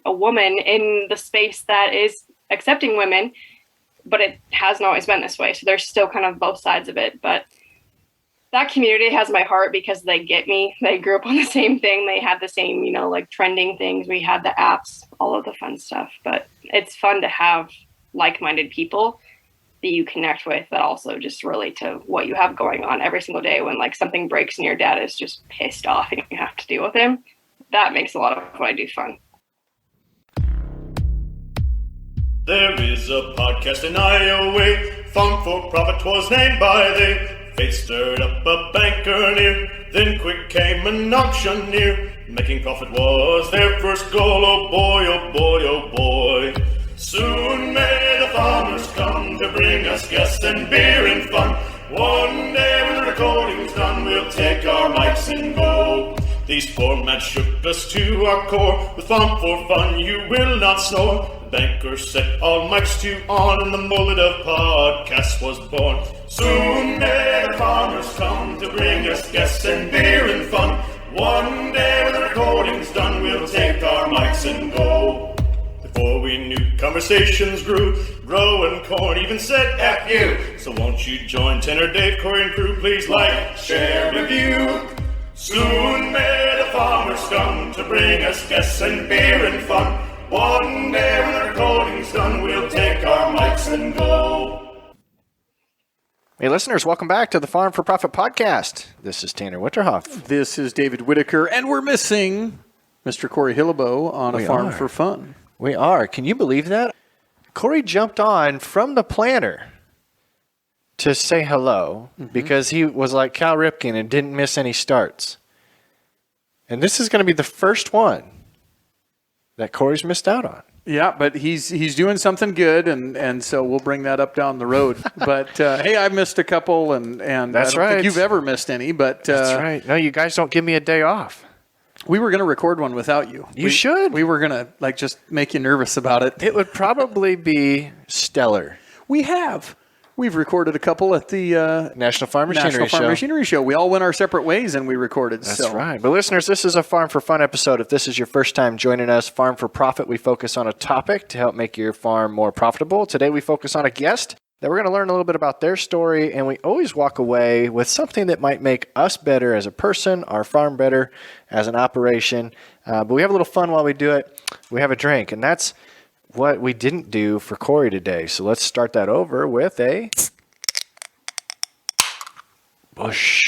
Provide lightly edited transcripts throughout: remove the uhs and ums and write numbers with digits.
a woman in the space that is accepting women, but it hasn't always been this way. So there's still kind of both sides of it. But that community has my heart because they get me. They grew up on the same thing. They had the same, like trending things. We had the apps, all of the fun stuff. But it's fun to have like-minded people that you connect with that also just relate to what you have going on every single day. When like something breaks and your dad is just pissed off and you have to deal with him, that makes a lot of what I do fun. There is a podcast in Iowa, Farm4Profit was named by they. Fate stirred up a banker near, then quick came an auctioneer. Making profit was their first goal, oh boy, oh boy, oh boy. Soon may the farmers come to bring us guests and beer and fun. One day when the recording's done, we'll take our mics and go. These formats shook us to our core. With Farm4Fun, you will not snore. The banker set all mics to on, and the mullet of podcasts was born. Soon may the farmers come to bring us guests and beer and fun. One day when the recording's done, we'll take our mics and go. Before we knew, conversations grew. Growing corn even said F you. So won't you join Tanner, Dave, Corey, and crew? Please like, share, review. Soon may the farmers come to bring us guests and beer and fun. One day when the recording's done, we'll take our mics and go. Hey listeners, welcome back to the Farm4Profit Podcast. This is Tanner Winterhoff. This is David Whitaker, and we're missing Mr. Corey Hillebo on A Farm for Fun. We are. Can you believe that? Corey jumped on from the planter to say hello because he was like Cal Ripken and didn't miss any starts. And this is going to be the first one that Corey's missed out on. Yeah, but he's doing something good, and so we'll bring that up down the road. But, hey, I missed a couple, and that's I don't think you've ever missed any. But that's right. No, you guys don't give me a day off. We were going to record one without you. You should. We were going to, just make you nervous about it. It would probably be stellar. We've recorded a couple at the National Farm Machinery Show. We all went our separate ways and we recorded. That's right. But listeners, this is a Farm for Fun episode. If this is your first time joining us, Farm for Profit, we focus on a topic to help make your farm more profitable. Today we focus on a guest that we're going to learn a little bit about their story, and we always walk away with something that might make us better as a person, our farm better as an operation. But we have a little fun while we do it. We have a drink, and that's what we didn't do for Corey today. So let's start that over with a Busch.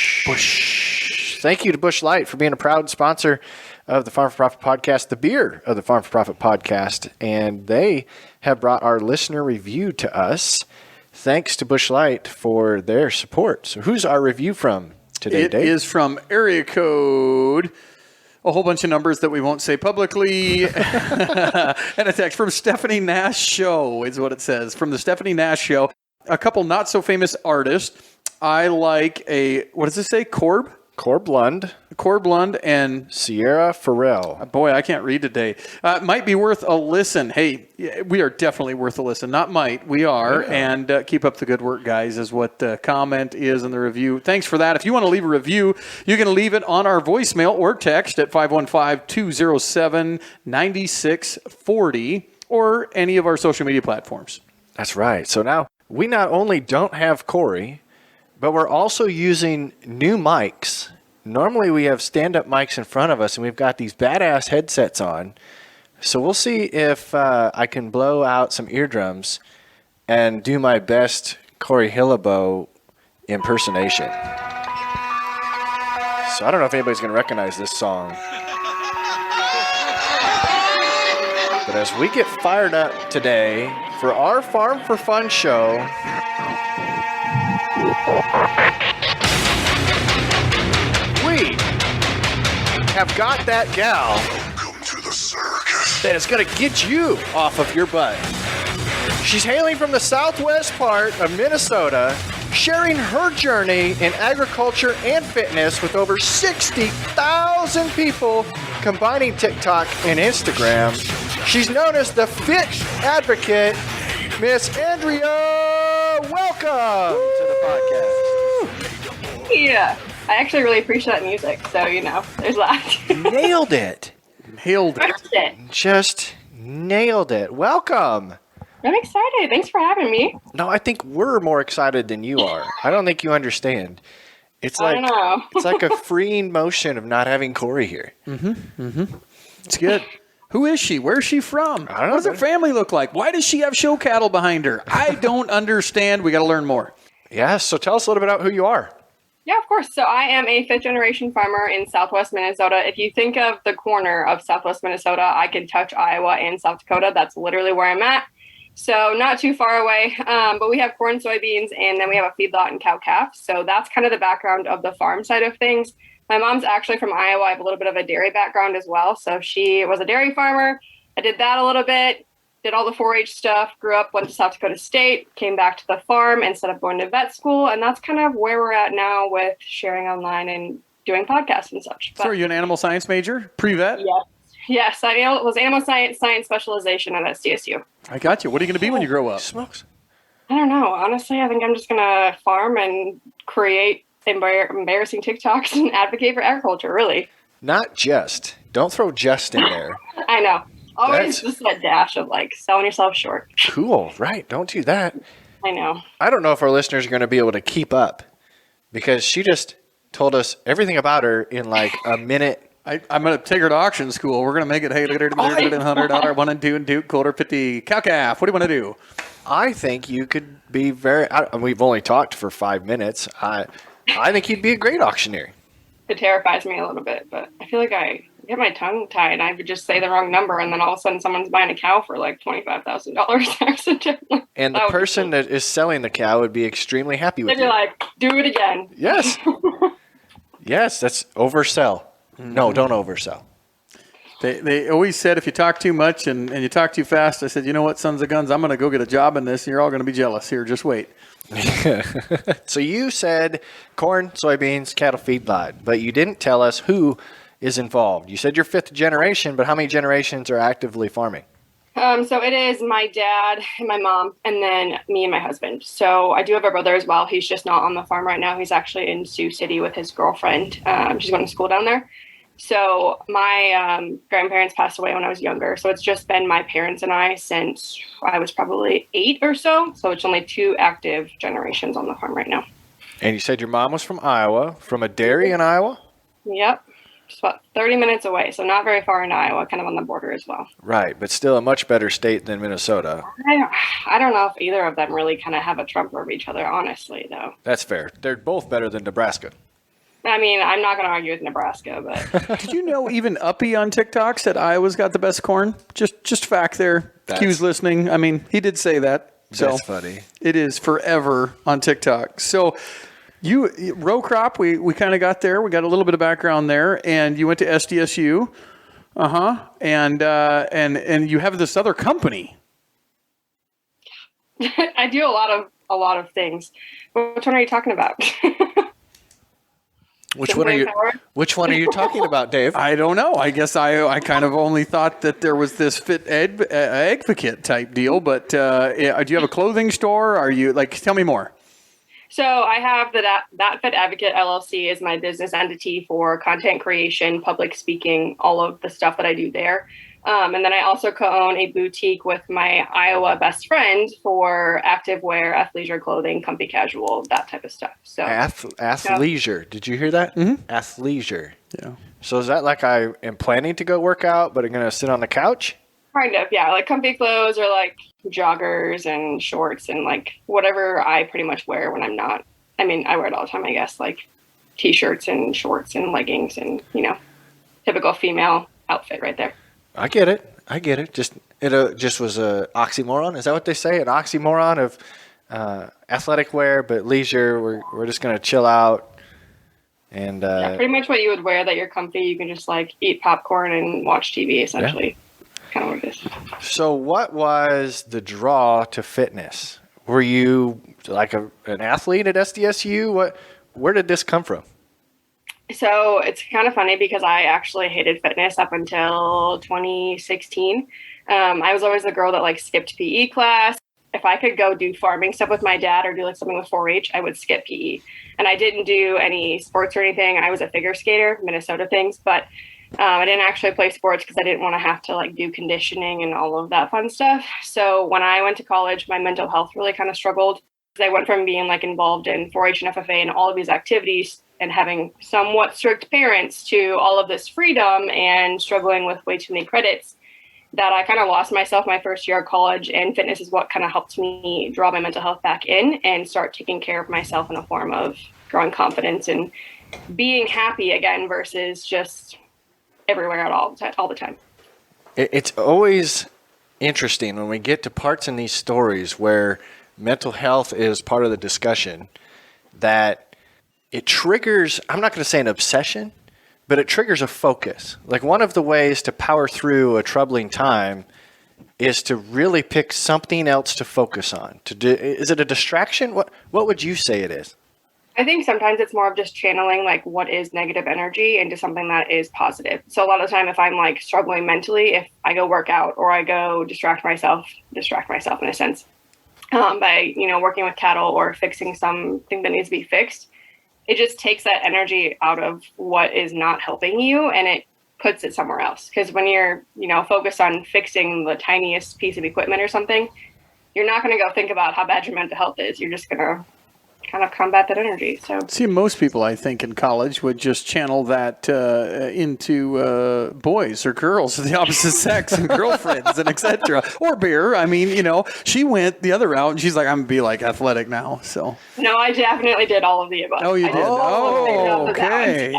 Thank you to Busch Light for being a proud sponsor of the Farm4Profit Podcast, the beer of the Farm4Profit Podcast. And they have brought our listener review to us. Thanks to Busch Light for their support. So who's our review from today, Dave? It is from area code, a whole bunch of numbers that we won't say publicly, and a text from Stephanie Nash Show is what it says. From the Stephanie Nash Show, a couple not so famous artists. I like what does it say? Corb Lund and Sierra Farrell. Boy, I can't read today. Might be worth a listen. Hey, we are definitely worth a listen. Not might, we are. Yeah. And keep up the good work, guys, is what the comment is in the review. Thanks for that. If you want to leave a review, you can leave it on our voicemail or text at 515-207-9640 or any of our social media platforms. That's right. So now we not only don't have Corey, but we're also using new mics. Normally we have stand-up mics in front of us, and we've got these badass headsets on. So we'll see if I can blow out some eardrums and do my best Corey Hillebo impersonation. So I don't know if anybody's going to recognize this song. But as we get fired up today for our Farm for Fun show, we have got that gal. Welcome to the circus. That is going to get you off of your butt. She's hailing from the southwest part of Minnesota, sharing her journey in agriculture and fitness with over 60,000 people combining TikTok and Instagram. She's known as the Fit Advocate, Miss Andrea. Welcome to the podcast. Yeah, I actually really appreciate that music, so, there's that. Nailed it. Nailed it. Just Nailed it. Welcome. I'm excited. Thanks for having me. No, I think we're more excited than you are. I don't think you understand. It's I like don't know. it's like a freeing motion of not having Corey here. It's good. Who is she? Where's she from? I don't know. What does her family look like? Why does she have show cattle behind her? I don't understand. We got to learn more. Yeah, so tell us a little bit about who you are. Yeah, of course. So I am a fifth-generation farmer in Southwest Minnesota. If you think of the corner of Southwest Minnesota, I can touch Iowa and South Dakota. That's literally where I'm at. So not too far away, but we have corn, soybeans, and then we have a feedlot and cow-calf. So that's kind of the background of the farm side of things. My mom's actually from Iowa. I have a little bit of a dairy background as well. So she was a dairy farmer. I did that a little bit. Did all the 4-H stuff, grew up, went to South Dakota State, came back to the farm instead of going to vet school. And that's kind of where we're at now with sharing online and doing podcasts and such. So are you an animal science major? Pre-vet? Yes. I was animal science specialization at SDSU. I got you. What are you going to be when you grow up? Smokes. I don't know. Honestly, I think I'm just going to farm and create embarrassing TikToks and advocate for agriculture, really. Not just. Don't throw just in there. I know. Always just that dash of like selling yourself short. Cool, right? Don't do that. I know. I don't know if our listeners are going to be able to keep up because she just told us everything about her in like a minute. I'm going to take her to auction school. We're going to make it, hey, $100, 1 and 2 and 2, $1.50, cow-calf. What do you want to do? I think you could be we've only talked for 5 minutes. I think you'd be a great auctioneer. It terrifies me a little bit, but I feel like I get my tongue tied and I would just say the wrong number and then all of a sudden someone's buying a cow for like $25,000 accidentally. And the person that is selling the cow would be extremely happy with They'd be you. like, do it again. Yes. Yes, that's oversell. No, don't oversell. They always said if you talk too much and you talk too fast, I said, you know what, sons of guns, I'm going to go get a job in this and you're all going to be jealous. Here, just wait. So you said corn, soybeans, cattle feedlot, but you didn't tell us who is involved. You said you're 5th generation, but how many generations are actively farming? So it is my dad and my mom and then me and my husband. So I do have a brother as well. He's just not on the farm right now. He's actually in Sioux City with his girlfriend. She's going to school down there. So my grandparents passed away when I was younger. So it's just been my parents and I since I was probably 8 or so. So it's only 2 active generations on the farm right now. And you said your mom was from Iowa, from a dairy in Iowa? Yep. Just about 30 minutes away. So not very far in Iowa, kind of on the border as well. Right, but still a much better state than Minnesota. I don't know if either of them really kind of have a trump over each other, honestly, though. That's fair. They're both better than Nebraska. I mean, I'm not going to argue with Nebraska, but Did you know even Uppy on TikTok said Iowa's got the best corn? Just fact there. Q's listening. I mean, he did say that. So That's funny. It is forever on TikTok. So you row crop, we kind of got there. We got a little bit of background there, and you went to SDSU. And you have this other company. I do a lot of things. Which one are you talking about? Which one are you talking about, Dave? I don't know. I guess I kind of only thought that there was this fit advocate type deal, but do you have a clothing store? Are you tell me more? So I have that Fit Advocate LLC is my business entity for content creation, public speaking, all of the stuff that I do there. And then I also co-own a boutique with my Iowa best friend for activewear, athleisure clothing, comfy casual, that type of stuff. So athleisure. Did you hear that? Mm-hmm. Athleisure. Yeah. So is that like I am planning to go work out, but I'm going to sit on the couch? Kind of, yeah. Like comfy clothes or like joggers and shorts and like whatever I pretty much wear when I'm not. I mean, I wear it all the time, I guess, like T-shirts and shorts and leggings and, typical female outfit right there. I get it. It just was a oxymoron. Is that what they say? An oxymoron of athletic wear, but leisure. We're just going to chill out. And yeah, pretty much what you would wear that you're comfy. You can just like eat popcorn and watch TV, essentially. Yeah. Kind of what it is. So what was the draw to fitness? Were you like an athlete at SDSU? Where did this come from? So it's kind of funny because I actually hated fitness up until 2016. I was always the girl that like skipped PE class. If I could go do farming stuff with my dad or do like something with 4-H, I would skip PE. And I didn't do any sports or anything. I was a figure skater, Minnesota things. But I didn't actually play sports because I didn't want to have to like do conditioning and all of that fun stuff. So when I went to college, my mental health really kind of struggled. I went from being like involved in 4-H and FFA and all of these activities and having somewhat strict parents to all of this freedom and struggling with way too many credits that I kind of lost myself my first year of college. And fitness is what kind of helped me draw my mental health back in and start taking care of myself in a form of growing confidence and being happy again versus just everywhere at all the time. It's always interesting when we get to parts in these stories where mental health is part of the discussion, that it triggers, I'm not going to say an obsession, but it triggers a focus. Like one of the ways to power through a troubling time is to really pick something else to focus on. Is it a distraction? What would you say it is? I think sometimes it's more of just channeling like what is negative energy into something that is positive. So a lot of the time if I'm like struggling mentally, if I go work out or I go distract myself in a sense, by, working with cattle or fixing something that needs to be fixed, it just takes that energy out of what is not helping you and it puts it somewhere else. Because when you're, focused on fixing the tiniest piece of equipment or something, you're not going to go think about how bad your mental health is. You're just going to kind of combat that energy. So see, most people I think in college would just channel that into boys or girls of the opposite sex and girlfriends and etc. Or beer. I mean, she went the other route and she's like, I'm gonna be like athletic now. So no, I definitely did all of the above. Oh, you did? Oh, okay.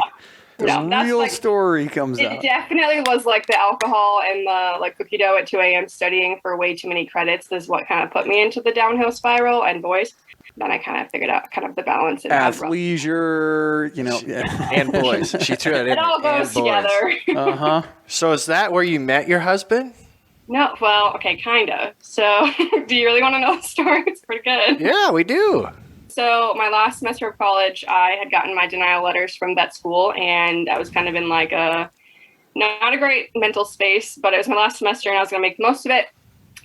The real story comes out. It definitely was like the alcohol and the like cookie dough at 2 a.m. studying for way too many credits is what kind of put me into the downhill spiral, and boys. Then I kind of figured out kind of the balance. Athleisure, and boys. She threw it in. It all goes together. Uh-huh. So is that where you met your husband? No, well, okay, kind of. So do you really want to know the story? It's pretty good. Yeah, we do. So my last semester of college, I had gotten my denial letters from vet school, and I was kind of in like not a great mental space, but it was my last semester and I was going to make the most of it.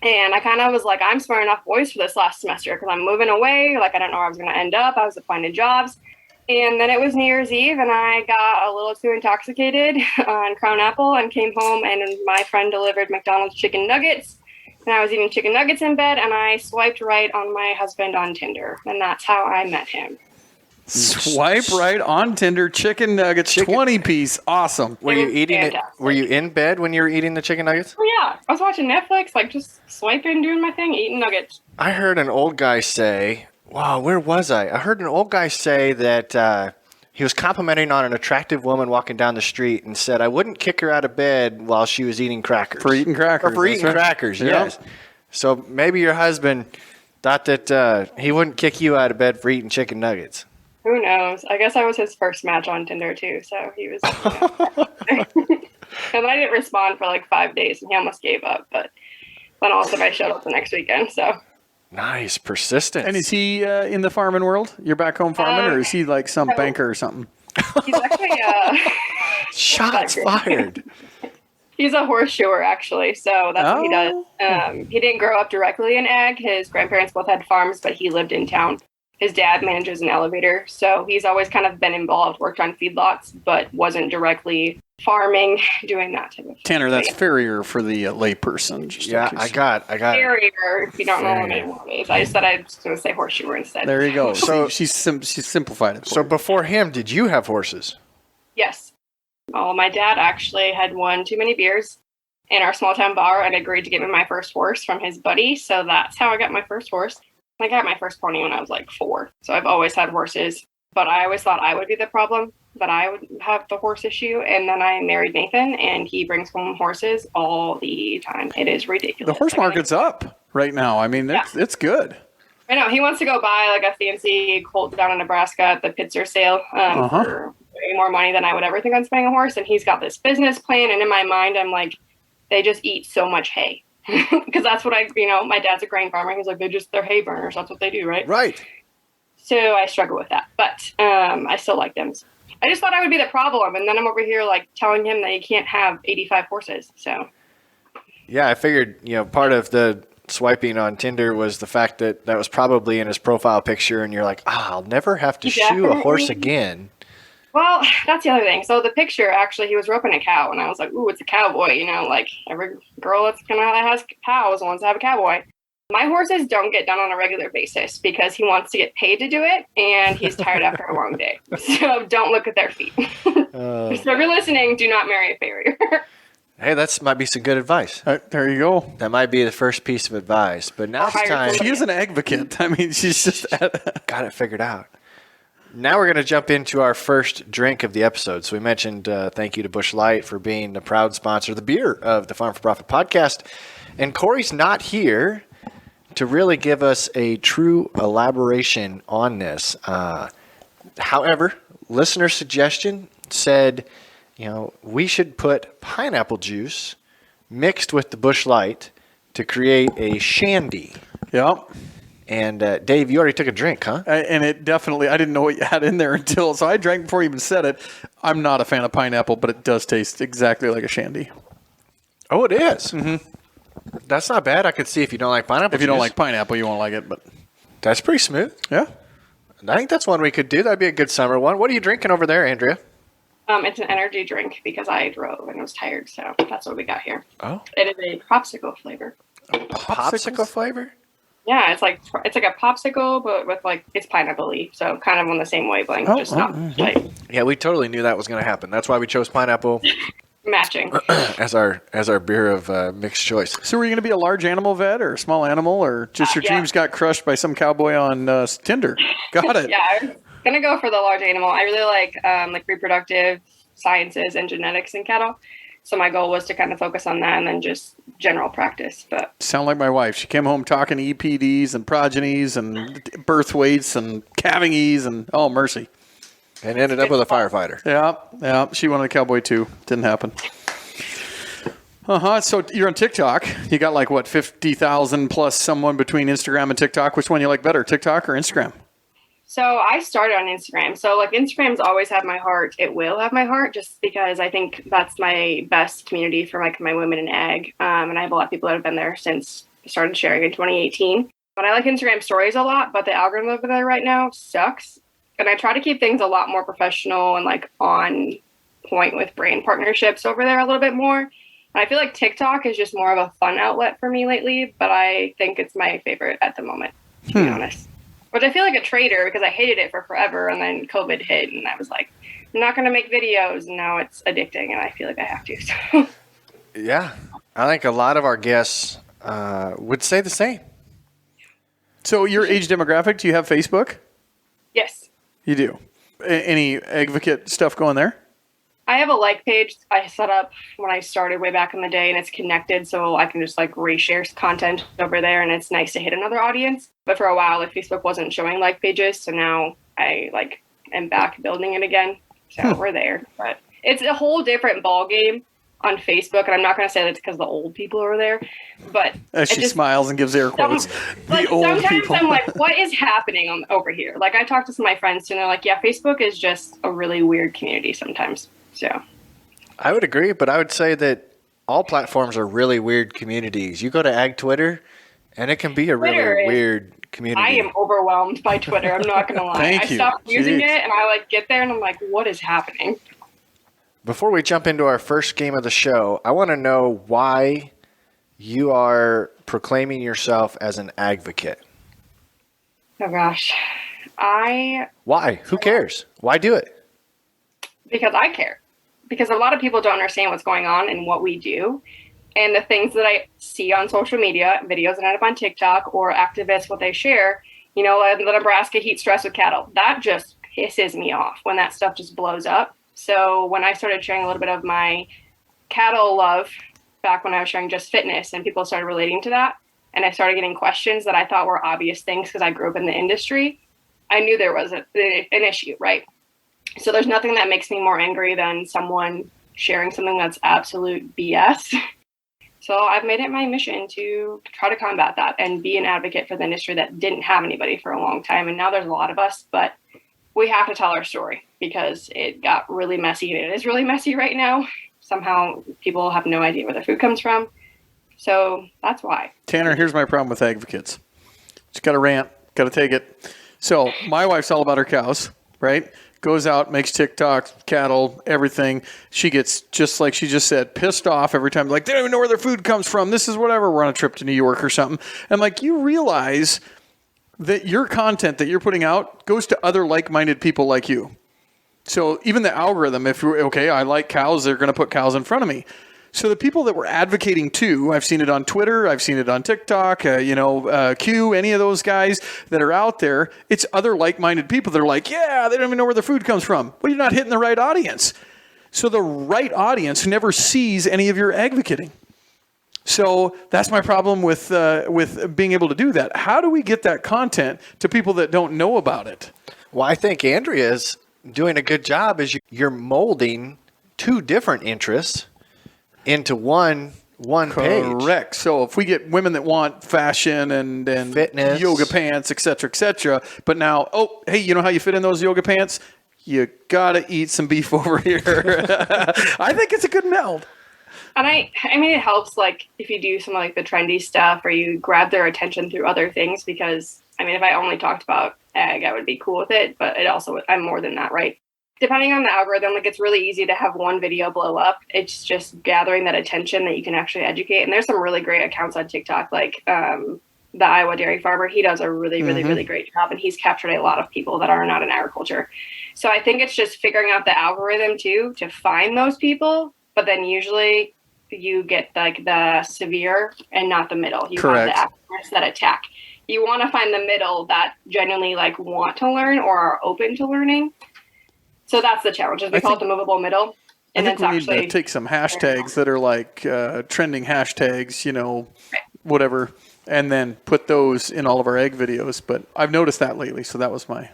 And I kind of was like, I'm smart enough boys for this last semester because I'm moving away. Like, I don't know where I was going to end up. I was applying to jobs. And then it was New Year's Eve and I got a little too intoxicated on Crown Apple and came home and my friend delivered McDonald's chicken nuggets. And I was eating chicken nuggets in bed and I swiped right on my husband on Tinder. And that's how I met him. Swipe right on Tinder, chicken nuggets, 20-piece. Awesome. Were you eating it? Were you in bed when you were eating the chicken nuggets? Oh, yeah. I was watching Netflix, like just swiping, doing my thing, eating nuggets. I heard an old guy say, wow, where was I? I heard an old guy say that he was complimenting on an attractive woman walking down the street and said, I wouldn't kick her out of bed while she was eating crackers. For eating crackers. Or for eating crackers, yes. So maybe your husband thought that he wouldn't kick you out of bed for eating chicken nuggets. Who knows? I guess I was his first match on Tinder, too. So he was. And I didn't respond for like 5 days, and he almost gave up. But then also I showed up the next weekend. So nice persistence. And is he in the farming world? You're back home farming, or is he like some banker or something? He's actually shots fired. He's a horseshoer, actually. So that's what he does. He didn't grow up directly in ag. His grandparents both had farms, but he lived in town. His dad manages an elevator, so he's always kind of been involved, worked on feedlots, but wasn't directly farming, doing that type of thing. Tanner, that's farrier for the layperson. Yeah, I got farrier, if you don't know what it is. I just thought I was going to say horseshoer instead. There you go. So she simplified it. So before him, did you have horses? Yes. Oh, my dad actually had won too many beers in our small town bar and agreed to give me my first horse from his buddy, so that's how I got my first horse. I got my first pony when I was like 4. So I've always had horses, but I always thought I would be the problem, that I would have the horse issue. And then I married Nathan and he brings home horses all the time. It is ridiculous. The horse market's up right now. I mean, it's good. I know. He wants to go buy like a fancy colt down in Nebraska at the Pitzer sale for way more money than I would ever think on spending a horse. And he's got this business plan. And in my mind, I'm like, they just eat so much hay. Because that's what my dad's a grain farmer. He's like, they're hay burners. That's what they do, right? Right. So I struggle with that, but I still like them. I just thought I would be the problem. And then I'm over here like telling him that he can't have 85 horses. So. Yeah, I figured, part of the swiping on Tinder was the fact that was probably in his profile picture. And you're like, I'll never have to shoe a horse again. Well, that's the other thing. So the picture, actually, he was roping a cow, and I was like, ooh, it's a cowboy. You know, like every girl that has cows wants to have a cowboy. My horses don't get done on a regular basis because he wants to get paid to do it, and he's tired after a long day. So don't look at their feet. So if you're listening, do not marry a farrier. Hey, that might be some good advice. There you go. That might be the first piece of advice. But now it's time. She is an advocate. I mean, she's just got it figured out. Now we're going to jump into our first drink of the episode. So we mentioned thank you to Busch Light for being the proud sponsor of the beer of the Farm for Profit podcast. And Corey's not here to really give us a true elaboration on this. However, listener suggestion said, we should put pineapple juice mixed with the Busch Light to create a shandy. Yep. And Dave, you already took a drink, huh? And it definitely, I didn't know what you had in there so I drank before you even said it. I'm not a fan of pineapple, but it does taste exactly like a shandy. Oh, it is? Mm-hmm. That's not bad. I could see if you don't like pineapple. If you don't like pineapple, you won't like it, but that's pretty smooth. Yeah. I think that's one we could do. That'd be a good summer one. What are you drinking over there, Andrea? It's an energy drink because I drove and was tired, so that's what we got here. Oh. It is a popsicle flavor. A popsicle flavor? Yeah, it's like a popsicle, but with it's pineapple-y, so kind of on the same wavelength, just not light. Yeah, we totally knew that was going to happen. That's why we chose pineapple. Matching as our beer of mixed choice. So were you going to be a large animal vet or a small animal, or just your dreams got crushed by some cowboy on Tinder? Got it. Yeah, I was going to go for the large animal. I really like reproductive sciences and genetics in cattle. So my goal was to kind of focus on that and then just general practice. But sound like my wife. She came home talking EPDs and progenies and birth weights and calving ease and oh mercy. And ended up with a firefighter. Yeah. She wanted a cowboy too. Didn't happen. So you're on TikTok. You got 50,000 plus someone between Instagram and TikTok. Which one you like better, TikTok or Instagram? So I started on Instagram. So Instagram's always had my heart. It will have my heart just because I think that's my best community for my women in ag. And I have a lot of people that have been there since I started sharing in 2018. But I like Instagram stories a lot, but the algorithm over there right now sucks. And I try to keep things a lot more professional and on point with brand partnerships over there a little bit more. And I feel like TikTok is just more of a fun outlet for me lately, but I think it's my favorite at the moment, to be honest. Which I feel like a traitor because I hated it for forever, and then COVID hit, and I was like, I'm not going to make videos, and now it's addicting, and I feel like I have to. So. Yeah, I think a lot of our guests would say the same. So your age demographic, do you have Facebook? Yes. You do. Any advocate stuff going there? I have a page I set up when I started way back in the day, and it's connected, so I can just reshare content over there, and it's nice to hit another audience. But for a while, Facebook wasn't showing pages, so now I am back building it again. So we're there, but it's a whole different ball game on Facebook, and I'm not going to say that's because the old people are there, but as she smiles and gives air quotes, the old sometimes people. I'm like, what is happening over here? I talked to some of my friends, and they're like, yeah, Facebook is just a really weird community sometimes. So, I would agree, but I would say that all platforms are really weird communities. You go to Ag Twitter, and it can be a really weird community. I am overwhelmed by Twitter. I'm not going to lie. I stopped using it, and I get there, and I'm like, what is happening? Before we jump into our first game of the show, I want to know why you are proclaiming yourself as an advocate. Oh, gosh. Why? Who cares? Why do it? Because I care. Because a lot of people don't understand what's going on and what we do. And the things that I see on social media, videos that end up on TikTok, or activists, what they share, the Nebraska heat stress with cattle, that just pisses me off when that stuff just blows up. So when I started sharing a little bit of my cattle love back when I was sharing just fitness, and people started relating to that, and I started getting questions that I thought were obvious things because I grew up in the industry, I knew there was an issue, right? So there's nothing that makes me more angry than someone sharing something that's absolute BS. So I've made it my mission to try to combat that and be an advocate for the industry that didn't have anybody for a long time. And now there's a lot of us, but we have to tell our story because it got really messy. And it is really messy right now. Somehow people have no idea where their food comes from. So that's why. Tanner, here's my problem with advocates. Just got to rant, got to take it. So my wife's all about her cows, right? goes out, makes TikToks, cattle, everything. She gets, just like she just said, pissed off every time. Like, they don't even know where their food comes from. This is whatever. We're on a trip to New York or something. And like, you realize that your content that you're putting out goes to other like-minded people like you. So even the algorithm, if you're, okay, I like cows, they're going to put cows in front of me. So the people that we're advocating to, I've seen it on Twitter, I've seen it on TikTok, Q, any of those guys that are out there, it's other like-minded people that are like, yeah, they don't even know where their food comes from. Well, you're not hitting the right audience. So the right audience never sees any of your advocating. So that's my problem with being able to do that. How do we get that content to people that don't know about it? Well, I think Andrea's doing a good job is you're molding two different interests into one page. Correct. So if we get women that want fashion and fitness, yoga pants, et cetera, but now, oh, hey, you know how you fit in those yoga pants? You got to eat some beef over here. I think it's a good meld. And I mean, it helps, like, if you do some, like, the trendy stuff or you grab their attention through other things, because, I mean, if I only talked about ag, I would be cool with it, but it also, I'm more than that, right? Depending on the algorithm, like, it's really easy to have one video blow up. It's just gathering that attention that you can actually educate. And there's some really great accounts on TikTok, like the Iowa dairy farmer. He does a really, really, really great job, and he's captured a lot of people that are not in agriculture. So I think it's just figuring out the algorithm, too, to find those people, but then usually you get, like, the severe and not the middle. You Correct. have the activists that attack. You want to find the middle that genuinely, like, want to learn or are open to learning. So that's the challenge. We call it the movable middle. And I think we it's need to take some hashtags that are like trending hashtags, whatever, and then put those in all of our egg videos. But I've noticed that lately, so that was my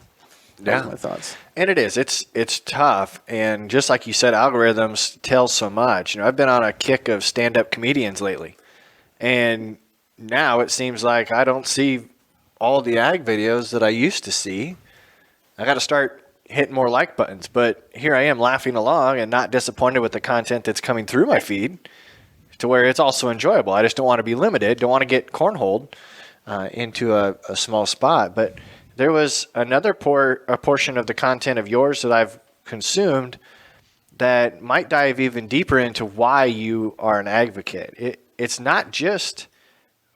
thoughts. And it is. It's tough. And just like you said, algorithms tell so much. I've been on a kick of stand-up comedians lately. And now it seems like I don't see all the ag videos that I used to see. I got to start hitting more like buttons, but here I am laughing along and not disappointed with the content that's coming through my feed to where it's also enjoyable. I just don't want to be limited, don't want to get cornholed into a small spot. But there was another portion of the content of yours that I've consumed that might dive even deeper into why you are an advocate. It's not just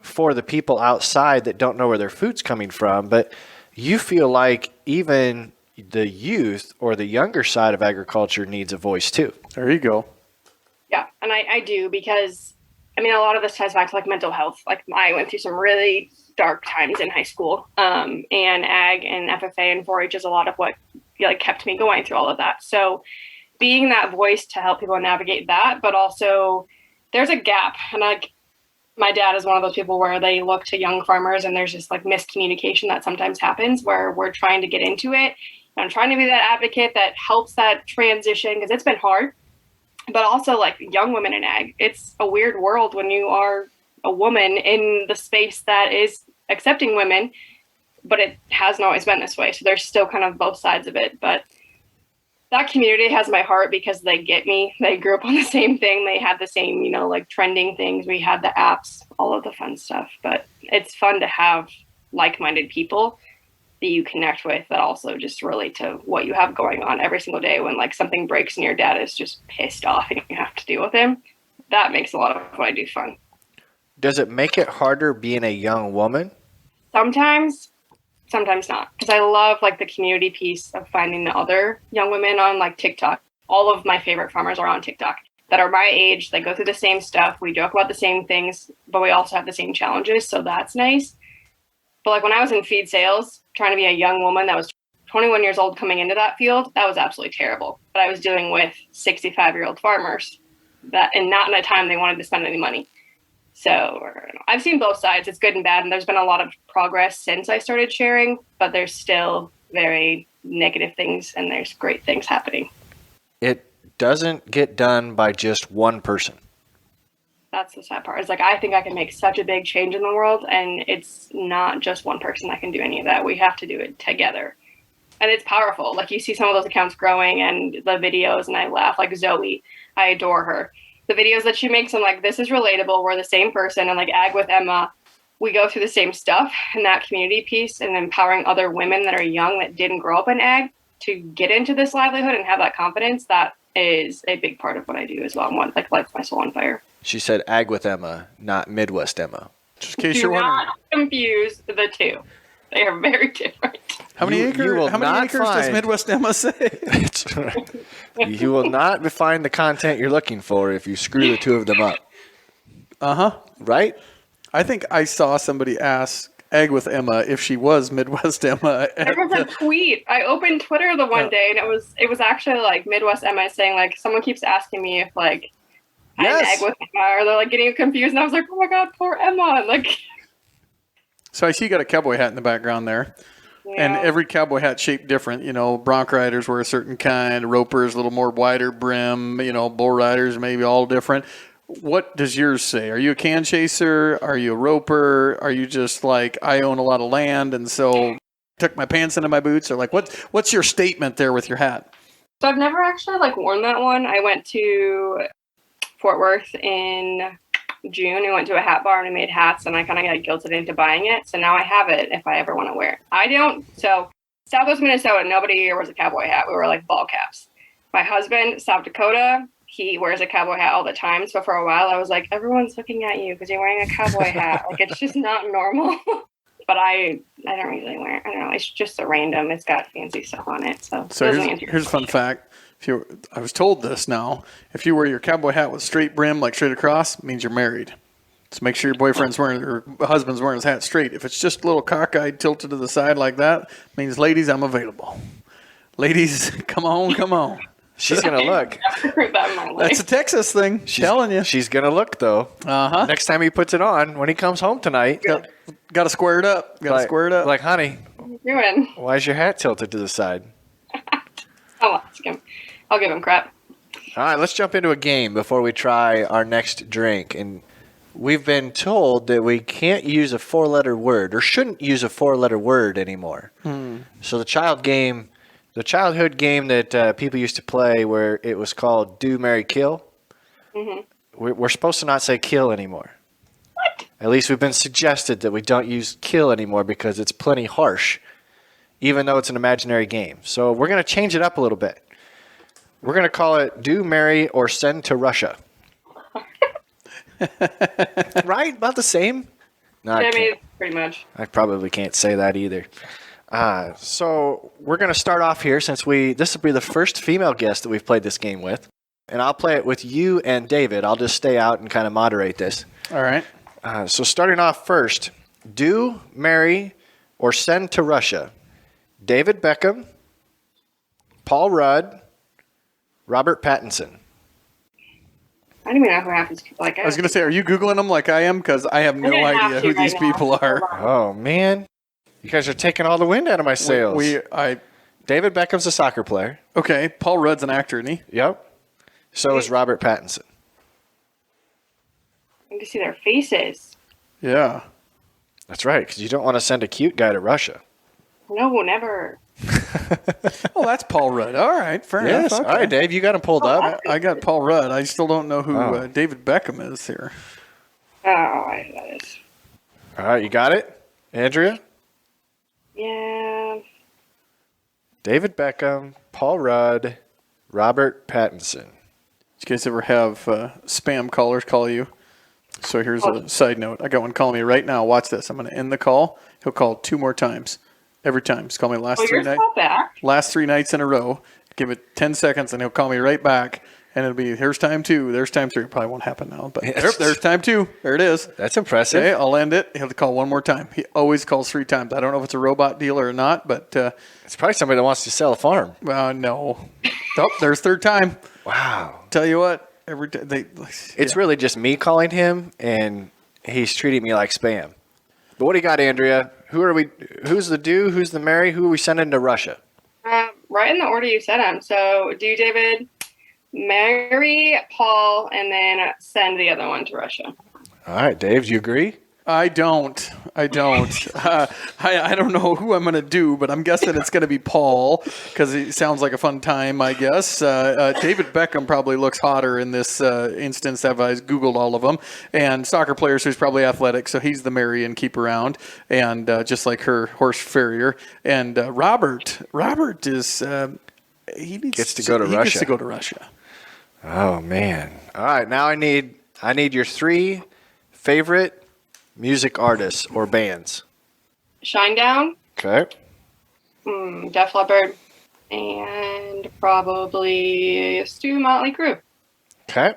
for the people outside that don't know where their food's coming from, but you feel like even the youth or the younger side of agriculture needs a voice too. There you go. Yeah, and I do, because, I mean, a lot of this ties back to, like, mental health. Like, I went through some really dark times in high school, and ag and FFA and 4-H is a lot of what, like, kept me going through all of that. So being that voice to help people navigate that, but also there's a gap. And, like, my dad is one of those people where they look to young farmers and there's just, like, miscommunication that sometimes happens where we're trying to get into it. I'm trying to be that advocate that helps that transition, because it's been hard. But also, like, young women in ag, it's a weird world when you are a woman in the space that is accepting women, but it hasn't always been this way. So there's still kind of both sides of it. But that community has my heart because they get me. They grew up on the same thing. They had the same, like, trending things. We had the apps, all of the fun stuff. But it's fun to have like-minded people that you connect with that also just relate to what you have going on every single day. When, like, something breaks and your dad is just pissed off and you have to deal with him, that makes a lot of what I do fun. Does it make it harder being a young woman? Sometimes not, because I love, like, the community piece of finding the other young women on, like, TikTok. All of my favorite farmers are on TikTok that are my age. They go through the same stuff. We joke about the same things, but we also have the same challenges. So that's nice. But, like, when I was in feed sales, trying to be a young woman that was 21 years old coming into that field, that was absolutely terrible. But I was dealing with 65-year-old farmers and not in a time they wanted to spend any money. So I've seen both sides. It's good and bad. And there's been a lot of progress since I started sharing, but there's still very negative things and there's great things happening. It doesn't get done by just one person. That's the sad part. It's like, I think I can make such a big change in the world, and it's not just one person that can do any of that. We have to do it together. And it's powerful. Like, you see some of those accounts growing and the videos, and I laugh. Like Zoe, I adore her. The videos that she makes, I'm like, this is relatable. We're the same person. And, like, Ag with Emma, we go through the same stuff, and that community piece and empowering other women that are young that didn't grow up in ag. to get into this livelihood and have that confidence, that is a big part of what I do as well. One like lights my soul on fire. She said ag with Emma, not Midwest Emma. Just in case Do you're wondering. not confuse the two. They are very different. How many acres does Midwest Emma say? You will not find the content you're looking for if you screw the two of them up. Uh-huh. Right? I think I saw somebody ask Ag with Emma if she was Midwest Emma. There was a tweet. I opened Twitter the one day, and it was actually like Midwest Emma saying like, someone keeps asking me if like I'm Ag with Emma, or they're like getting confused, and I was like, oh my god, poor Emma. And, like, so I see you got a cowboy hat in the background there. Yeah. And every cowboy hat shaped different. You know, bronc riders were a certain kind, ropers a little more wider brim, you know, bull riders maybe all different. What does yours say? Are you a can chaser? Are you a roper? Are you just like, I own a lot of land and so tuck my pants into my boots? Or like, what's your statement there with your hat? So I've never actually like worn that one. I went to Fort Worth in June. We went to a hat bar and we made hats, and I kind of got guilted into buying it. So now I have it if I ever want to wear it. I don't. So Southwest Minnesota, nobody here wears a cowboy hat. We were like ball caps. My husband, South Dakota, he wears a cowboy hat all the time. So for a while I was like, everyone's looking at you because you're wearing a cowboy hat. Like, it's just not normal. But I don't really wear it. I don't know. It's just a random. It's got fancy stuff on it. So here's a fun fact. I was told this now. If you wear your cowboy hat with straight brim, like straight across, it means you're married. So make sure your boyfriend's wearing or husband's wearing his hat straight. If it's just a little cockeyed, tilted to the side like that, it means, ladies, I'm available. Ladies, come on. She's going to look. That's a Texas thing. Telling you. She's going to look, though. Uh-huh. Next time he puts it on, when he comes home tonight. Got to square it up. Like, honey, what are you doing? Why is your hat tilted to the side? I'll ask him. I'll give him crap. All right, let's jump into a game before we try our next drink. And we've been told that we can't use a four-letter word or shouldn't use a four-letter word anymore. So the childhood game that people used to play where it was called Do, Marry, Kill, we're supposed to not say kill anymore. What? At least we've been suggested that we don't use kill anymore because it's plenty harsh, even though it's an imaginary game. So we're going to change it up a little bit. We're going to call it Do, Marry, or Send to Russia. Right? About the same? No, I mean, pretty much. I probably can't say that either. So we're going to start off here since this will be the first female guest that we've played this game with. And I'll play it with you and David. I'll just stay out and kind of moderate this. All right. So starting off first, Do, Marry, or Send to Russia. David Beckham, Paul Rudd, Robert Pattinson. I don't even know who half these people like. I was going to say, are you Googling them like I am? Because I have no idea who these people are. Oh, man. You guys are taking all the wind out of my sails. David Beckham's a soccer player. Okay. Paul Rudd's an actor, isn't he? Yep. So is Robert Pattinson. I can see their faces. Yeah. That's right, because you don't want to send a cute guy to Russia. No, never. Oh, that's Paul Rudd. All right, fair enough. Okay. All right, Dave, you got him pulled up. I got Paul Rudd. I still don't know who David Beckham is here. Oh, I know that is. All right, you got it? Andrea? Yeah. David Beckham, Paul Rudd, Robert Pattinson. Did you guys ever have spam callers call you? So here's a side note. I got one calling me right now. Watch this. I'm going to end the call. He'll call 2 more times. Every time. He's called me last 3 nights. Last 3 nights in a row. Give it 10 seconds and he'll call me right back. And it'll be, here's time 2, there's time 3. It probably won't happen now, but there's time 2. There it is. That's impressive. Okay, I'll end it. He'll call 1 more time. He always calls 3 times. I don't know if it's a robot dealer or not, but it's probably somebody that wants to sell a farm. No. Oh, there's 3rd time. Wow. Tell you what, it's really just me calling him, and he's treating me like spam. But what do you got, Andrea? Who's the Do? Who's the Marry? Who are we sending to Russia? Right in the order you said them. So Do David, marry Paul, and then send the other one to Russia. All right, Dave, do you agree? I don't. I don't know who I'm going to do, but I'm guessing it's going to be Paul because he sounds like a fun time, I guess. David Beckham probably looks hotter in this instance. I've Googled all of them. And soccer players who's probably athletic, so he's the marry and keep around. And just like her horse farrier. And Robert is he gets to go to Russia. Oh, man. All right, now I need your 3 favorite music artists or bands. Shinedown. Okay. Def Leppard. And probably Stu Motley Crue. Okay.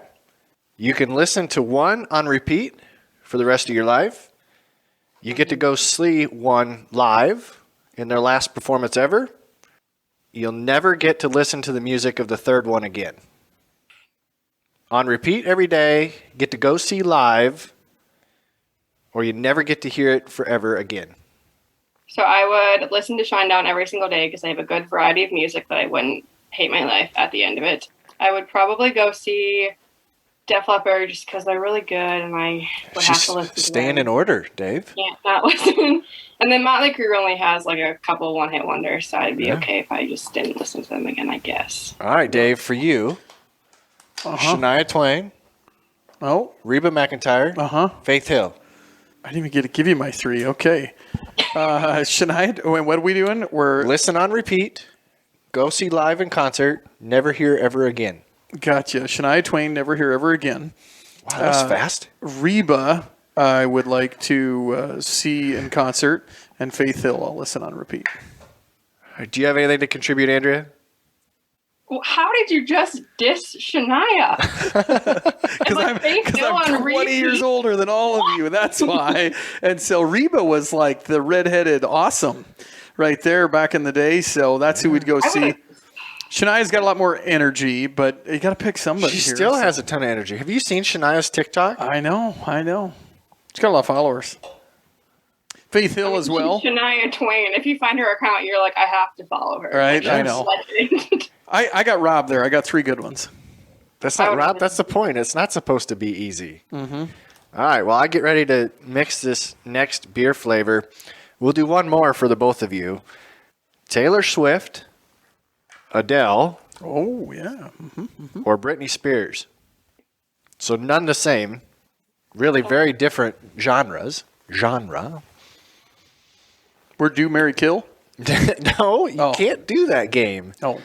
You can listen to one on repeat for the rest of your life. You get to go see one live in their last performance ever. You'll never get to listen to the music of the third one again. On repeat every day, get to go see live, or you never get to hear it forever again. So I would listen to Shinedown every single day because they have a good variety of music that I wouldn't hate my life at the end of it. I would probably go see Def Leppard just because they're really good and I would have to listen to them. Staying in order, Dave. Can't not listen. And then Motley Crue only has like a couple one-hit wonders, so I'd be okay if I just didn't listen to them again, I guess. All right, Dave, for you, Shania Twain. Oh. Reba McEntire. Faith Hill. I didn't even get to give you my 3. Okay. Shania, what are we doing? We're listen on repeat, go see live in concert, never hear ever again. Gotcha. Shania Twain, never hear ever again. Wow, that was fast. Reba, I would like to see in concert, and Faith Hill, I'll listen on repeat. Do you have anything to contribute, Andrea? Well, how did you just diss Shania? Because I'm 20 years older than all of you. That's why. And so Reba was like the redheaded awesome right there back in the day. So that's who we'd go see. Shania's got a lot more energy, but you got to pick somebody. She still has a ton of energy. Have you seen Shania's TikTok? I know. She's got a lot of followers. Faith Hill as well. Shania Twain. If you find her account, you're like, I have to follow her. Right, I know. I got Rob there. I got 3 good ones. That's not Rob. That's the point. It's not supposed to be easy. Mm-hmm. All right. Well, I get ready to mix this next beer flavor. We'll do one more for the both of you. Taylor Swift, Adele. Oh, yeah. Mm-hmm. Or Britney Spears. So none the same. Really very different genres. We're Do, Marry, Kill? No, you can't do that game. Oh.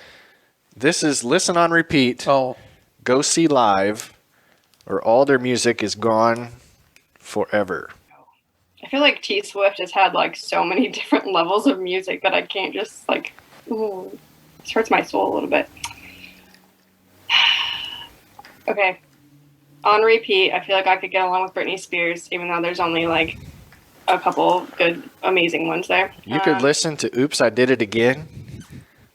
This is listen on repeat. Oh. Go see live, or all their music is gone forever. I feel like T Swift has had like so many different levels of music that I can't just like. Ooh, this hurts my soul a little bit. Okay, on repeat, I feel like I could get along with Britney Spears, even though there's only like a couple good, amazing ones there. You could listen to "Oops, I Did It Again."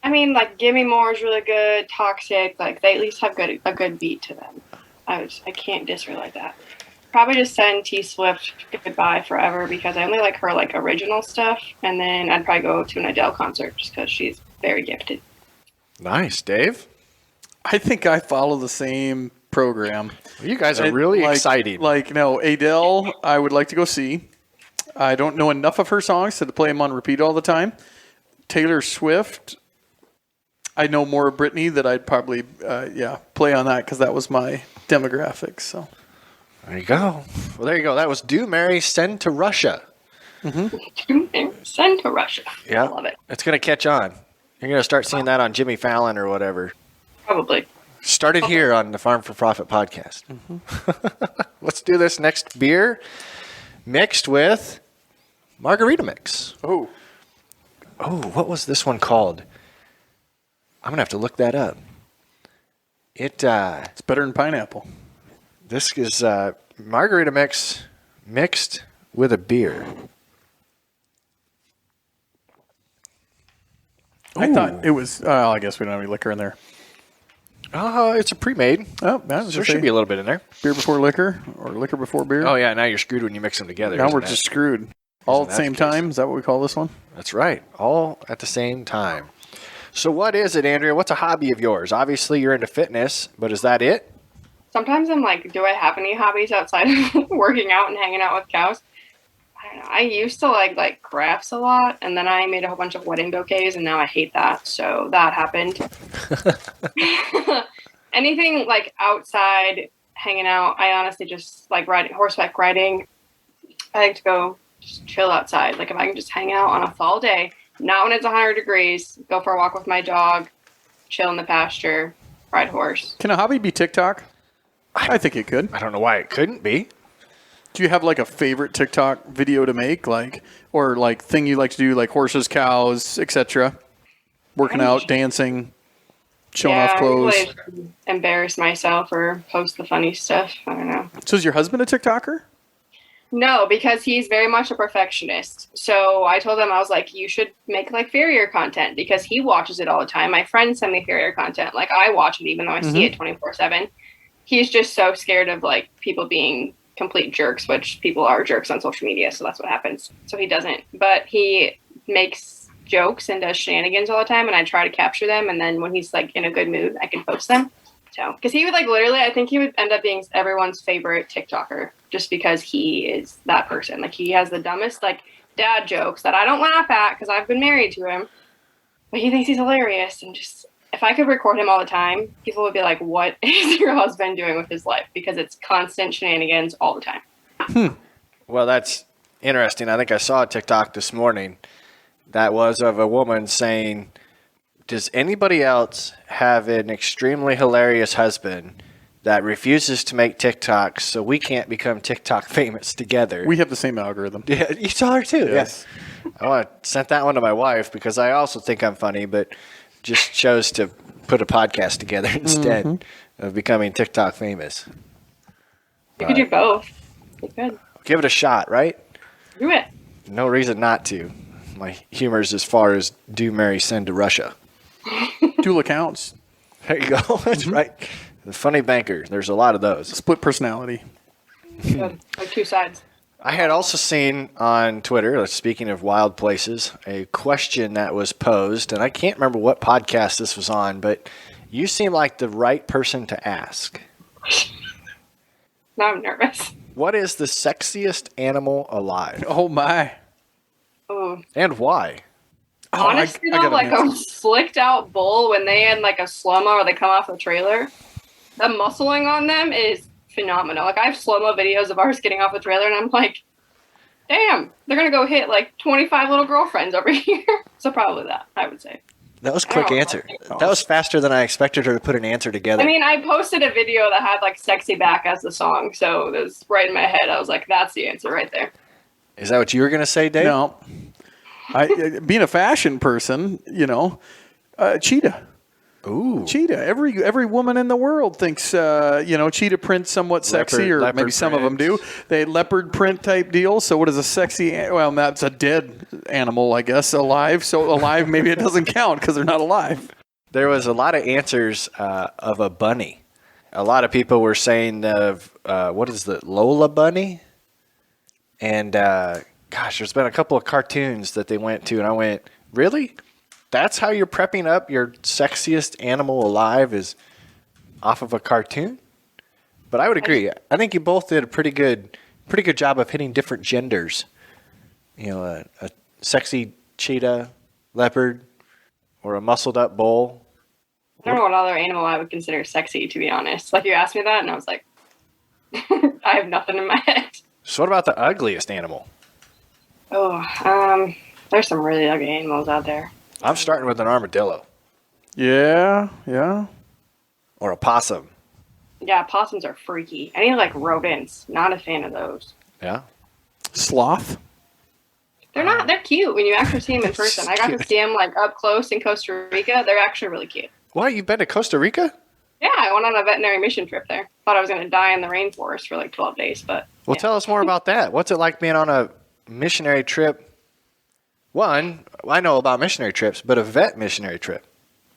I mean, like, Gimme More is really good. Toxic, like, they at least have a good beat to them. I can't diss her like that. Probably just send T Swift goodbye forever because I only like her, like, original stuff. And then I'd probably go to an Adele concert just because she's very gifted. Nice. Dave? I think I follow the same program. Well, you guys are really exciting. No, Adele, I would like to go see. I don't know enough of her songs to play them on repeat all the time. Taylor Swift, I know more of Britney that I'd probably, play on that because that was my demographic. So there you go. Well, there you go. That was Do, Marry, Send to Russia. Mm-hmm. Send to Russia. Yeah, I love it. It's going to catch on. You're going to start seeing that on Jimmy Fallon or whatever. Probably. Started here on the Farm for Profit podcast. Mm-hmm. Let's do this next beer mixed with margarita mix. Oh, what was this one called? I'm going to have to look that up. It's better than pineapple. This is margarita mix mixed with a beer. Ooh. I thought it was, I guess we don't have any liquor in there. It's a pre-made. Oh, there should be a little bit in there. Beer before liquor or liquor before beer? Oh, yeah. Now you're screwed when you mix them together. Now we're just screwed. All at the same time? Is that what we call this one? That's right. All at the same time. So what is it, Andrea? What's a hobby of yours? Obviously, you're into fitness, but is that it? Sometimes I'm like, do I have any hobbies outside of working out and hanging out with cows? I don't know. I used to like crafts a lot, and then I made a whole bunch of wedding bouquets, and now I hate that. So that happened. Anything like outside hanging out, I honestly just like horseback riding. I like to go just chill outside. Like if I can just hang out on a fall day, not when it's 100 degrees, go for a walk with my dog, chill in the pasture, ride horse. Can a hobby be TikTok? I think it could. I don't know why it couldn't be. Do you have like a favorite TikTok video to make, like, or like thing you like to do, like horses, cows, etc.? Working out, dancing, showing off clothes. I really embarrass myself or post the funny stuff. I don't know. So is your husband a TikToker? No, because he's very much a perfectionist. So I told him, I was like, you should make like farrier content because he watches it all the time. My friends send me farrier content. Like I watch it even though I see it 24/7. He's just so scared of like people being complete jerks, which people are jerks on social media. So that's what happens. So he doesn't, but he makes jokes and does shenanigans all the time. And I try to capture them. And then when he's like in a good mood, I can post them. So, because he would like literally, I think he would end up being everyone's favorite TikToker just because he is that person. Like he has the dumbest like dad jokes that I don't laugh at because I've been married to him, but he thinks he's hilarious. And just if I could record him all the time, people would be like, "What is your husband doing with his life?" Because it's constant shenanigans all the time. Well, that's interesting. I think I saw a TikTok this morning that was of a woman saying, does anybody else have an extremely hilarious husband that refuses to make TikToks so we can't become TikTok famous together? We have the same algorithm. Yeah, you saw her too. Yes. Yeah. I want to send that one to my wife because I also think I'm funny, but just chose to put a podcast together instead of becoming TikTok famous. You could do both. You could. Give it a shot, right? Do it. No reason not to. My humor's as far as do, marry, send to Russia. Dual accounts. There you go. That's right. The funny banker. There's a lot of those. Split personality. Good. Like two sides. I had also seen on Twitter, speaking of wild places, a question that was posed, and I can't remember what podcast this was on, but you seem like the right person to ask. Now I'm nervous. What is the sexiest animal alive? Oh my. Oh. And why? Honestly, I though, got like an a slicked out bull when they had like a slow-mo or they come off the trailer, the muscling on them is phenomenal. Like I have slow-mo videos of ours getting off the trailer and I'm like, damn, they're going to go hit like 25 little girlfriends over here. So probably that, I would say. That was a quick answer. That was faster than I expected her to put an answer together. I mean, I posted a video that had like Sexy Back as the song. So it was right in my head. I was like, that's the answer right there. Is that what you were going to say, Dave? No. Being a fashion person, cheetah. Ooh. Cheetah. Every woman in the world thinks, cheetah print's somewhat sexy, or maybe some of them do. They leopard print type deal. So what is a sexy? Well, that's a dead animal, I guess, alive. So alive, maybe it doesn't count because they're not alive. There was a lot of answers of a bunny. A lot of people were saying of, what is the Lola bunny? And, there's been a couple of cartoons that they went to, and I went, really? That's how you're prepping up your sexiest animal alive is off of a cartoon? But I would agree. I think you both did a pretty good job of hitting different genders. A sexy cheetah, leopard, or a muscled up bull. I don't know what other animal I would consider sexy, to be honest. Like you asked me that, and I was like, I have nothing in my head. So what about the ugliest animal? Oh, there's some really ugly animals out there. I'm starting with an armadillo. Yeah. Or a possum. Yeah, possums are freaky. Any like rodents, not a fan of those. Yeah. Sloth. They're cute when you actually see them in person. I got to see them like up close in Costa Rica. They're actually really cute. What, you've been to Costa Rica? Yeah, I went on a veterinary mission trip there. Thought I was going to die in the rainforest for like 12 days, but... Well, tell us more about that. What's it like being on a missionary trip? One, I know about missionary trips, but a vet missionary trip.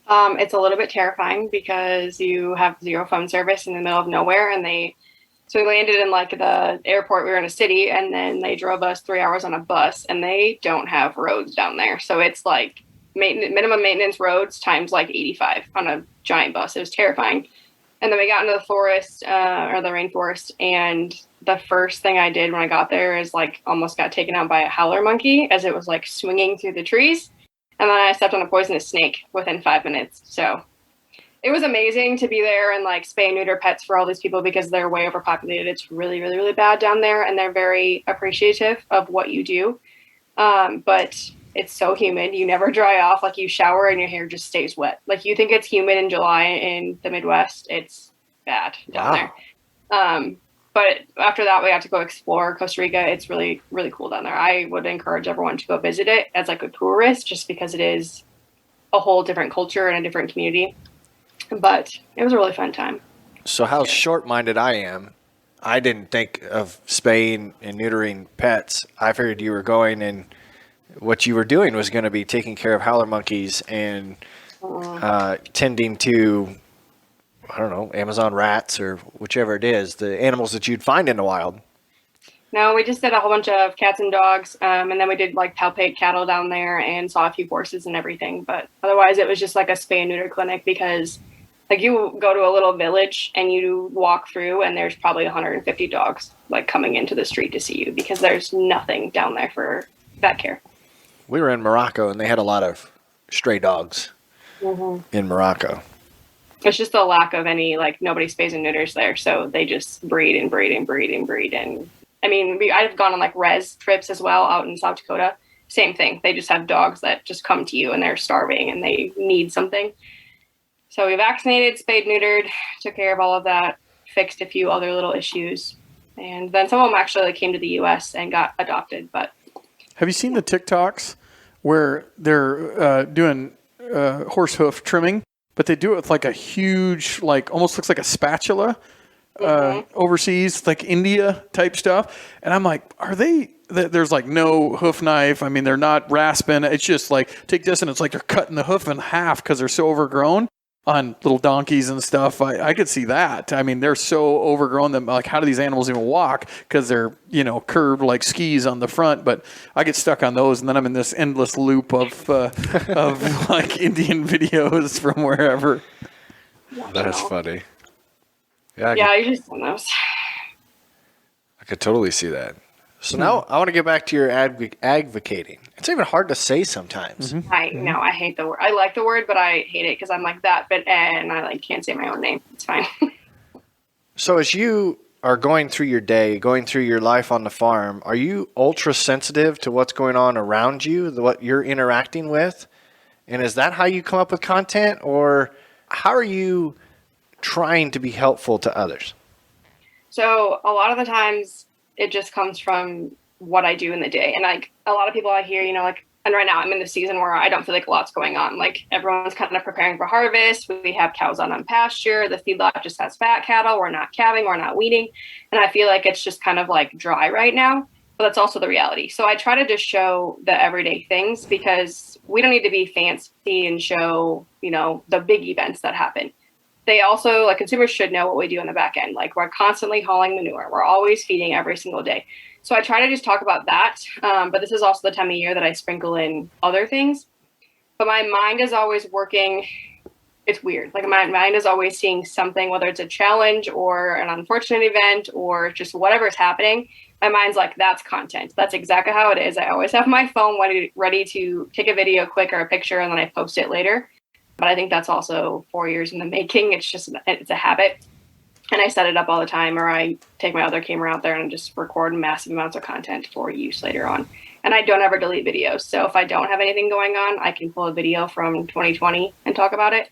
It's a little bit terrifying because you have zero phone service in the middle of nowhere, and so we landed in like the airport. We were in a city, and then they drove us 3 hours on a bus, and they don't have roads down there. So it's like minimum maintenance roads times like 85 on a giant bus. It was terrifying. And then we got into the forest, or the rainforest, and the first thing I did when I got there is like almost got taken out by a howler monkey as it was like swinging through the trees. And then I stepped on a poisonous snake within 5 minutes. So it was amazing to be there and like spay and neuter pets for all these people because they're way overpopulated. It's really, really, really bad down there, and they're very appreciative of what you do. But it's so humid. You never dry off. Like you shower and your hair just stays wet. Like you think it's humid in July in the Midwest. It's bad down there. But after that, we got to go explore Costa Rica. It's really, really cool down there. I would encourage everyone to go visit it as like a tourist, just because it is a whole different culture and a different community. But it was a really fun time. So how short-minded I am, I didn't think of spaying and neutering pets. I figured you were going and what you were doing was going to be taking care of howler monkeys and tending to, I don't know, Amazon rats or whichever it is, the animals that you'd find in the wild. No, we just did a whole bunch of cats and dogs, and then we did like palpate cattle down there and saw a few horses and everything. But otherwise, it was just like a spay and neuter clinic because like you go to a little village and you walk through and there's probably 150 dogs like coming into the street to see you because there's nothing down there for vet care. We were in Morocco, and they had a lot of stray dogs in Morocco. It's just the lack of any, like, nobody spays and neuters there, so they just breed and breed and breed and breed. And, I mean, I've gone on, like, res trips as well out in South Dakota. Same thing. They just have dogs that just come to you, and they're starving, and they need something. So we vaccinated, spayed, neutered, took care of all of that, fixed a few other little issues. And then some of them actually like, came to the U.S. and got adopted, but... Have you seen the TikToks where they're doing horse hoof trimming, but they do it with like a huge, like almost looks like a spatula overseas, like India type stuff. And I'm like, are they, there's like no hoof knife. I mean, they're not rasping. It's just like, take this and it's like they're cutting the hoof in half because they're so overgrown on little donkeys and stuff. I could see that. I mean, they're so overgrown that like, how do these animals even walk? Because they're, you know, curved like skis on the front. But I get stuck on those, and then I'm in this endless loop of like Indian videos from wherever. That's funny. Yeah, you just send those. I could totally see that. So now I want to get back to your AGvocating. It's even hard to say sometimes. I know, I hate the word. I like the word, but I hate it because I'm like that, but and I like can't say my own name. It's fine. So as you are going through your day, going through your life on the farm, are you ultra sensitive to what's going on around you, what you're interacting with? And is that how you come up with content, or how are you trying to be helpful to others? So a lot of the times it just comes from what I do in the day. And like a lot of people I hear, you know, like, and right now I'm in the season where I don't feel like a lot's going on. Like everyone's kind of preparing for harvest. We have cows on pasture. The feedlot just has fat cattle. We're not calving. We're not weaning. And I feel like it's just kind of like dry right now, but that's also the reality. So I try to just show the everyday things because we don't need to be fancy and show, you know, the big events that happen. They also, like consumers should know what we do on the back end. Like we're constantly hauling manure. We're always feeding every single day. So I try to just talk about that. But this is also the time of year that I sprinkle in other things. But my mind is always working. It's weird. Like my mind is always seeing something, whether it's a challenge or an unfortunate event or just whatever's happening. My mind's like, that's content. That's exactly how it is. I always have my phone ready to take a video quick or a picture, and then I post it later. But I think that's also 4 years in the making. It's a habit. And I set it up all the time, or I take my other camera out there and just record massive amounts of content for use later on. And I don't ever delete videos. So if I don't have anything going on, I can pull a video from 2020 and talk about it.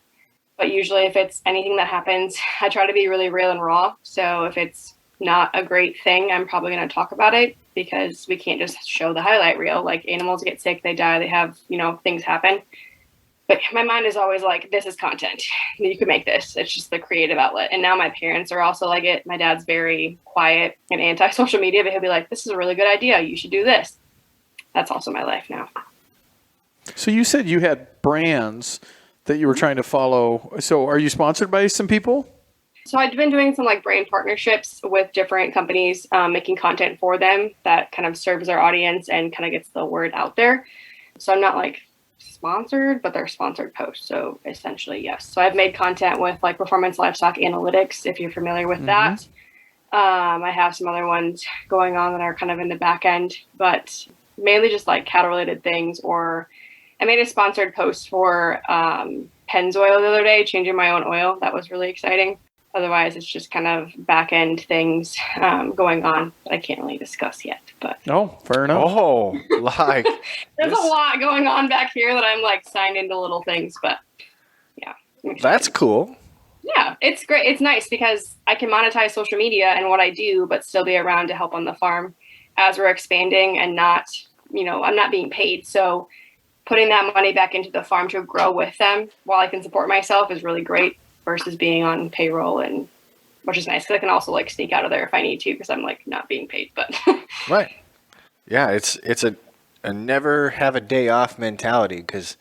But usually if it's anything that happens, I try to be really real and raw. So if it's not a great thing, I'm probably going to talk about it because we can't just show the highlight reel. Like animals get sick, they die, they have, you know, things happen. But my mind is always like, this is content. You could make this. It's just the creative outlet. And now my parents are also like it. My dad's very quiet and anti-social media, but he'll be like, this is a really good idea. You should do this. That's also my life now. So you said you had brands that you were trying to follow. So are you sponsored by some people? So I've been doing some like brand partnerships with different companies, making content for them that kind of serves our audience and kind of gets the word out there. So I'm not like sponsored, but they're sponsored posts. So essentially, yes. So I've made content with like performance livestock analytics, if you're familiar with that. I have some other ones going on that are kind of in the back end, but mainly just like cattle related things. Or I made a sponsored post for Pennzoil the other day, changing my own oil. That was really exciting. Otherwise, it's just kind of back end things going on that I can't really discuss yet. But fair enough. Oh, like there's a lot going on back here that I'm like signed into little things. But yeah, that's cool. Yeah, it's great. It's nice because I can monetize social media and what I do, but still be around to help on the farm as we're expanding and not, I'm not being paid. So putting that money back into the farm to grow with them while I can support myself is really great versus being on payroll, and which is nice because I can also like sneak out of there if I need to because I'm like not being paid. But right. Yeah, it's a never have a day off mentality, because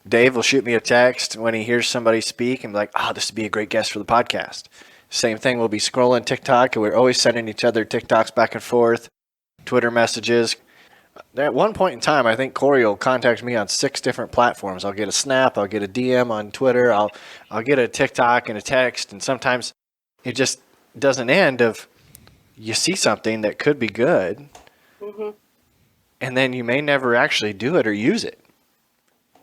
Dave will shoot me a text when he hears somebody speak and be like, this would be a great guest for the podcast. Same thing, we'll be scrolling TikTok and we're always sending each other TikToks back and forth, Twitter messages. At one point in time, I think Corey will contact me on 6 different platforms. I'll get a snap, I'll get a DM on Twitter, I'll get a TikTok and a text, and sometimes it just doesn't end of you see something that could be good, and then you may never actually do it or use it.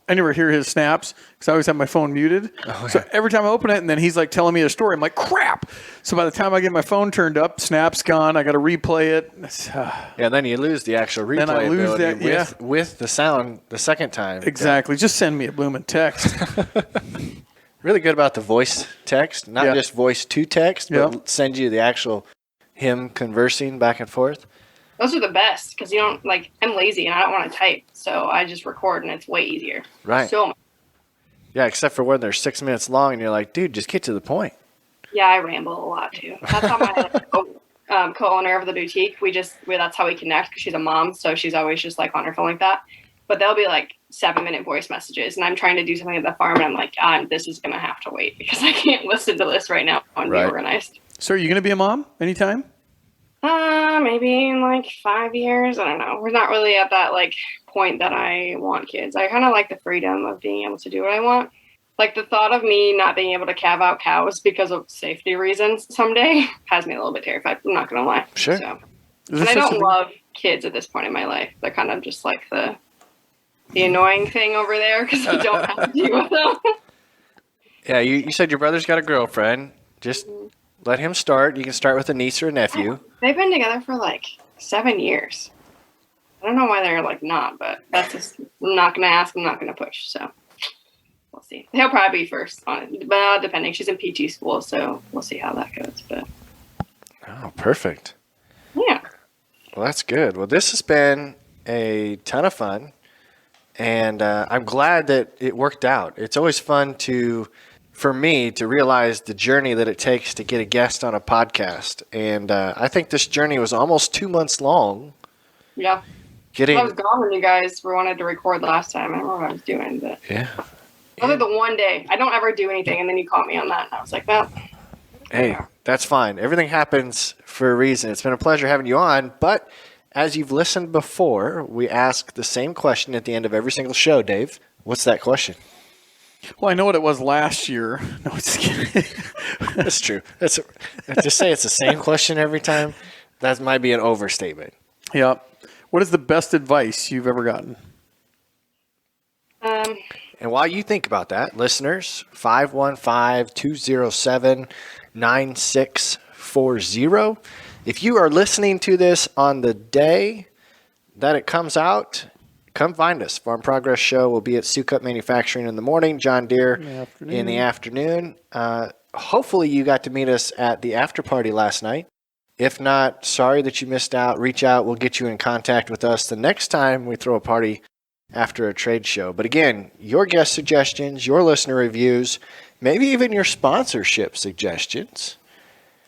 I never hear his snaps because I always have my phone muted. So every time I open it and then he's like telling me a story, I'm like, crap. So by the time I get my phone turned up, snap's gone. I got to replay it. Yeah, then you lose the actual replay then I lose ability that, with the sound the second time. Exactly. Just send me a blooming text. Really good about the voice text, not just voice to text, but send you the actual him conversing back and forth. those are the best because you don't like. I'm lazy and I don't want to type, so I just record and it's way easier. Right. So yeah, except for when they're 6 minutes long and you're like, dude, just get to the point. yeah, I ramble a lot too. That's how my co-owner of the boutique. That's how we connect because she's a mom, so she's always just like on her phone like that. But they'll be like 7-minute voice messages, and I'm trying to do something at the farm, and I'm like, this is gonna have to wait because I can't listen to this right now and be organized. So are you gonna be a mom anytime? Maybe in like 5 years. I don't know. We're not really at that like point that I want kids. I kind of like the freedom of being able to do what I want. Like the thought of me not being able to calve out cows because of safety reasons someday has me a little bit terrified. I'm not gonna lie. Sure. So. And I don't love kids at this point in my life. They're kind of just like the annoying thing over there because I don't have to deal with them. Yeah, you said your brother's got a girlfriend. Just let him start. You can start with a niece or a nephew. They've been together for like 7 years. I don't know why they're like not, but that's just, I'm not going to ask. I'm not going to push. So we'll see. He'll probably be first on it, but depending. She's in PT school, so we'll see how that goes. But oh, perfect. Yeah. Well, that's good. Well, this has been a ton of fun, and I'm glad that it worked out. It's always fun for me to realize the journey that it takes to get a guest on a podcast. And I think this journey was almost 2 months long. Yeah. I was gone when you guys wanted to record last time. I don't know what I was doing, but other than one day, I don't ever do anything, and then you caught me on that, and I was like, well. Hey, that's fine. Everything happens for a reason. It's been a pleasure having you on, but as you've listened before, we ask the same question at the end of every single show, Dave. What's that question? Well, I know what it was last year. No, just kidding. That's true. To say it's the same question every time, that might be an overstatement. Yeah. What is the best advice you've ever gotten? And while you think about that, listeners, 515-207-9640. If you are listening to this on the day that it comes out, come find us. Farm Progress Show will be at Sukup Manufacturing in the morning, John Deere in the afternoon. Hopefully you got to meet us at the after party last night. If not, sorry that you missed out. Reach out. We'll get you in contact with us the next time we throw a party after a trade show. But again, your guest suggestions, your listener reviews, maybe even your sponsorship suggestions,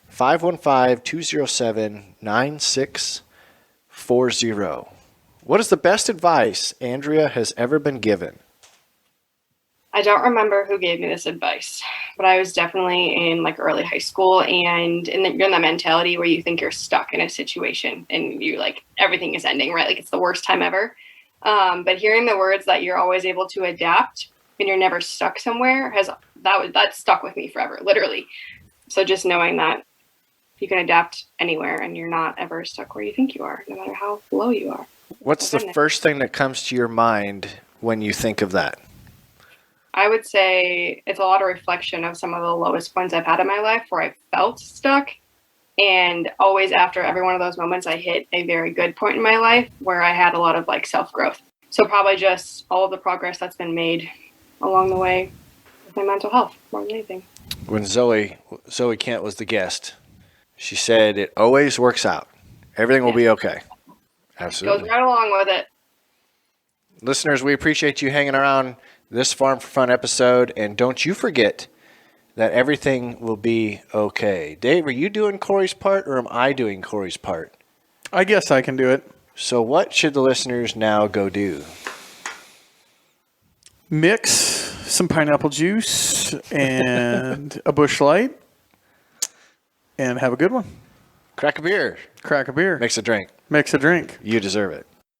515-207-9640. What is the best advice Andrea has ever been given? I don't remember who gave me this advice, but I was definitely in like early high school, and you're in that mentality where you think you're stuck in a situation and you like everything is ending, right? Like it's the worst time ever. But hearing the words that you're always able to adapt and you're never stuck somewhere that stuck with me forever, literally. So just knowing that you can adapt anywhere and you're not ever stuck where you think you are, no matter how low you are. What's the first thing that comes to your mind when you think of that? I would say it's a lot of reflection of some of the lowest points I've had in my life where I felt stuck. And always after every one of those moments, I hit a very good point in my life where I had a lot of like self-growth. So probably just all of the progress that's been made along the way with my mental health more than anything. When Zoe Kent was the guest, she said it always works out. Everything will be okay. Absolutely. Goes right along with it. Listeners, we appreciate you hanging around this Farm for Fun episode. And don't you forget that everything will be okay. Dave, are you doing Corey's part or am I doing Corey's part? I guess I can do it. So what should the listeners now go do? Mix some pineapple juice and a Busch Light and have a good one. Crack a beer. Crack a beer. Mix a drink. Mix a drink. You deserve it.